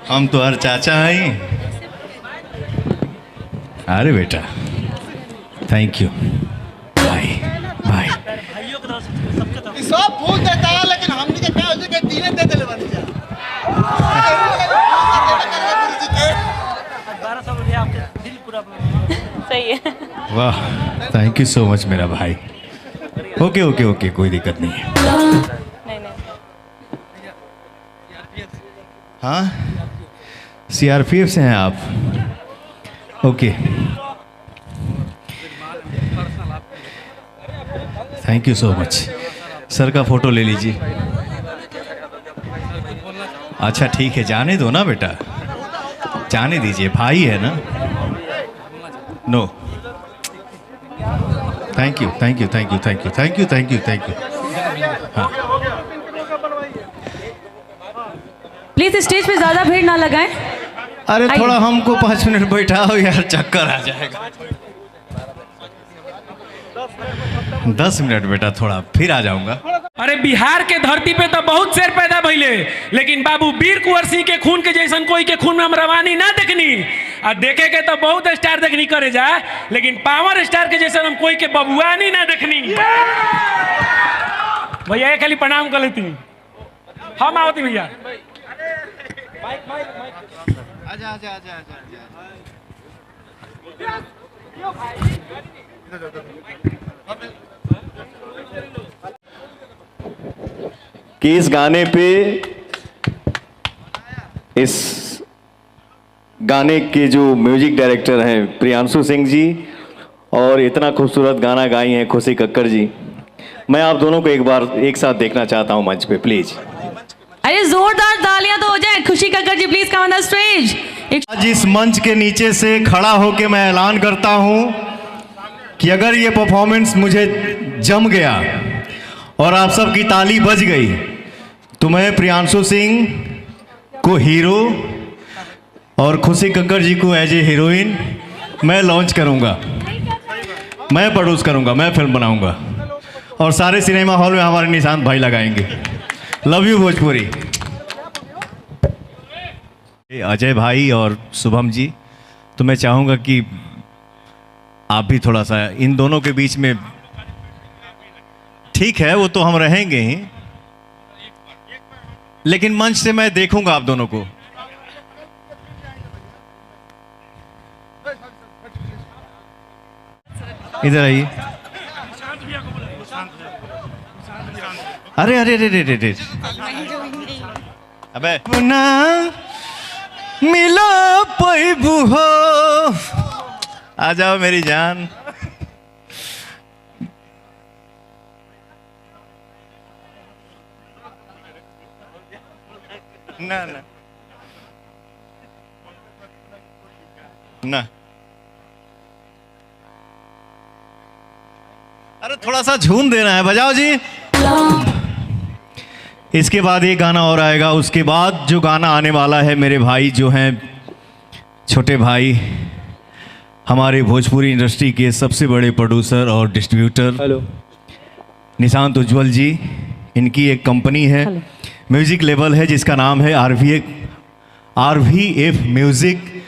हम तो हर चाचा हैं। अरे बेटा थैंक यू, बाय बाय। सब फूल देता है लेकिन हमने के क्या हो के तीने दे देले बन जा। 1200 रुपया आपके दिल पूरा सही है। वाह थैंक यू सो मच मेरा भाई। ओके ओके ओके कोई दिक्कत नहीं है। नहीं नहीं हाँ सीआरपीएफ से हैं आप? Okay thank you so much. Sir का फोटो ले लीजिए। अच्छा ठीक है जाने दो ना बेटा, जाने दीजिए, भाई है ना। No thank you thank you thank you thank you thank you thank you thank you. हाँ प्लीज स्टेज पे ज्यादा भीड़ ना लगाएं। अरे आइए। थोड़ा हमको 5 मिनट बैठाओ यार, चक्कर आ जाएगा। 10 मिनट बेटा, थोड़ा फिर आ जाऊंगा। अरे बिहार के धरती पे तो बहुत शेर पैदा भइले, लेकिन बाबू वीर कुंवर सिंह के खून के जैसन कोई के खून में हम रवानी ना देखनी। आ देखे के तो बहुत स्टार देखनी करे जा, लेकिन पावर स्टार के जैसन हम कोई के बबुआनी ना देखनी। भैया ये खाली प्रणाम कर लेती। हम आवती भैया। आजा आजा आजा आजा। कि इस गाने पे, इस गाने के जो म्यूजिक डायरेक्टर हैं प्रियांशु सिंह जी, और इतना खूबसूरत गाना गाई हैं खुशी कक्कड़ जी, मैं आप दोनों को एक बार एक साथ देखना चाहता हूं मंच पे प्लीज। अरे जोरदार तालियां तो हो जाए। Khushi Kakkar ji please come on the stage. आज इस मंच के नीचे से खड़ा होकर मैं ऐलान करता हूं कि अगर ये परफॉर्मेंस मुझे जम गया और आप सबकी ताली बज गई तो मैं प्रियांशु सिंह को हीरो और खुशी कक्कड़ जी को एज ए हीरोइन मैं लॉन्च करूंगा, मैं प्रोड्यूस करूंगा, मैं फिल्म बनाऊंगा और सारे सिनेमा हॉल में हमारे निशांत भाई लगाएंगे। Love you Bhojpuri. अजय भाई और शुभम जी, तो मैं चाहूंगा कि आप भी थोड़ा सा इन दोनों के बीच में, ठीक है वो तो हम रहेंगे ही, लेकिन मंच से मैं देखूंगा आप दोनों को। इधर आइए। अरे अरे अरे अरे अरे अबे ना मिला पैबू हो, आ जाओ मेरी जान। ना ना ना, अरे थोड़ा सा झूम देना है, बजाओ जी। इसके बाद एक गाना और आएगा, उसके बाद जो गाना आने वाला है मेरे भाई जो हैं छोटे भाई, हमारे भोजपुरी इंडस्ट्री के सबसे बड़े प्रोड्यूसर और डिस्ट्रीब्यूटर निशांत उज्ज्वल जी, इनकी एक कंपनी है, म्यूजिक लेबल है जिसका नाम है RVF म्यूजिक।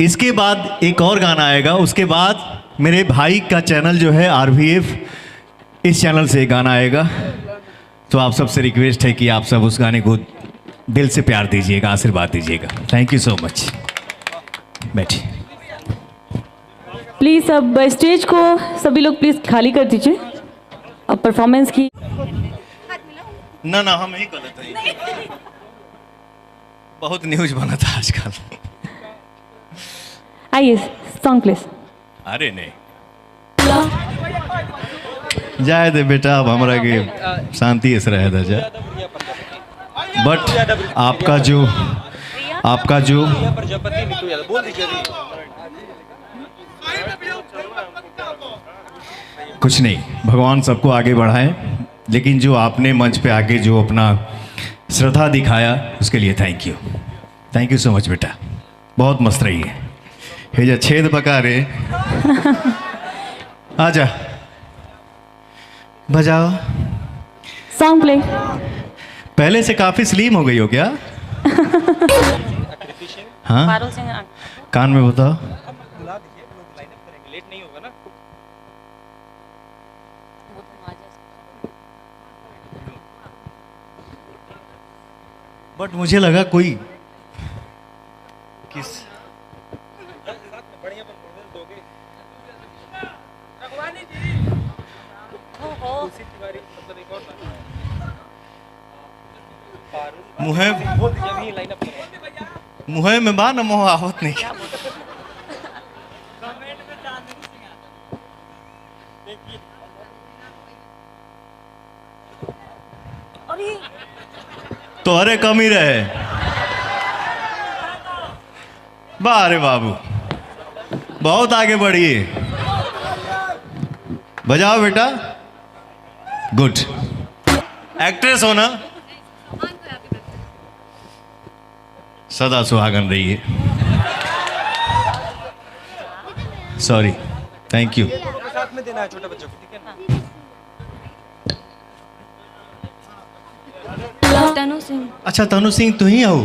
इसके बाद एक और गाना आएगा, उसके बाद मेरे भाई का चैनल जो है RVF, इस चैनल से गाना आएगा। तो आप सबसे रिक्वेस्ट है कि आप सब उस गाने को दिल से प्यार दीजिएगा, आशीर्वाद दीजिएगा। Thank you so much. बैठिए प्लीज अब स्टेज को सभी लोग प्लीज खाली कर दीजिए। अब परफॉर्मेंस की ना ना हम ही गलत है, बहुत न्यूज बना था आजकल। आइए सॉन्ग प्लीज। अरे नहीं जाए दे बेटा, अब हमारा के शांति से रहे जा। बट आपका जो कुछ नहीं, भगवान सबको आगे बढ़ाए, लेकिन जो आपने मंच पे आके जो अपना श्रद्धा दिखाया उसके लिए थैंक यू सो मच बेटा, बहुत मस्त रही है। हे जा छेद पका रे आजा बजाओ। Song play. पहले से काफी स्लिम हो गई हो क्या? हाँ, पारुल सिंह कान में बताओ। बट मुझे लगा कोई किस मुहे में बा न मोह आवत नहीं। तो अरे कम ही रहे। वाह रे बाबू, बहुत आगे बढ़िए। बजाओ बेटा, गुड। एक्ट्रेस हो ना, सदा सुहागन रहिए। Sorry, thank you. साथ में देना है छोटे बच्चों को, ठीक है ना? तनु सिंह। अच्छा, तनु सिंह तू ही हो?